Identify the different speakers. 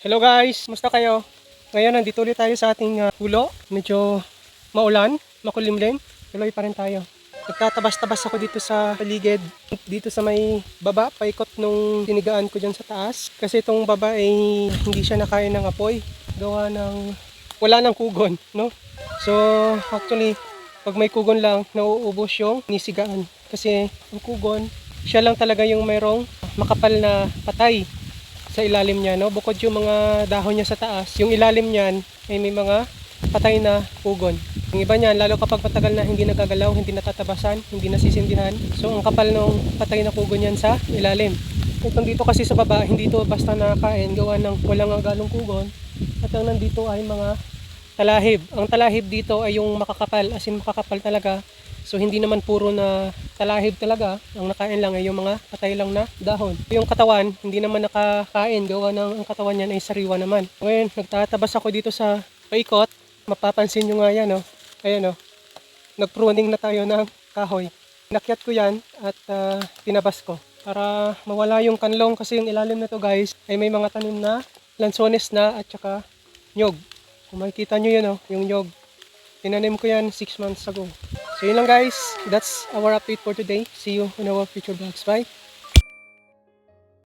Speaker 1: Hello guys, musta kayo? Ngayon nandito ulit tayo sa ating hulo. Medyo maulan, makulimlim. Tuloy pa rin tayo. Nagtatabas-tabas ako dito sa paligid. Dito sa may baba, paikot nung tinigaan ko dyan sa taas. Kasi itong baba ay hindi siya nakain ng apoy. Gawa ng wala ng kugon, no? So actually, pag may kugon lang, nauubos yung nisigaan. Kasi ang kugon, siya lang talaga yung mayroong makapal na patay sa ilalim niya, no? Bukod yung mga dahon niya sa taas, yung ilalim niyan ay may mga patay na pugon. Yung iba niyan, lalo kapag matagal na hindi nagagalaw, hindi natatabasan, hindi nasisindihan, so ang kapal ng patay na pugon yan sa ilalim. Itong dito kasi sa baba, hindi ito basta nakakain, gawa ng walang galong pugon. At ang nandito ay mga talahib. Ang talahib dito ay yung makakapal, as in makakapal talaga. So hindi naman puro na talahib talaga, ang nakain lang ay yung mga patay lang na dahon. Yung katawan, hindi naman nakakain, gawa ng ang katawan niyan ay sariwa naman. Ngayon, nagtatabas ako dito sa paikot. Mapapansin nyo nga yan, no? Ayan, no? Nag-pruning na tayo ng kahoy. Nakyat ko yan at tinabas ko para mawala yung kanlong, kasi yung ilalim na to guys ay may mga tanim na lansones na at saka nyog. Kung makikita nyo yun, no? Yung nyog. Tinanim ko yan 6 months ago. So yun lang guys, that's our update for today. See you in our future vlogs. Bye!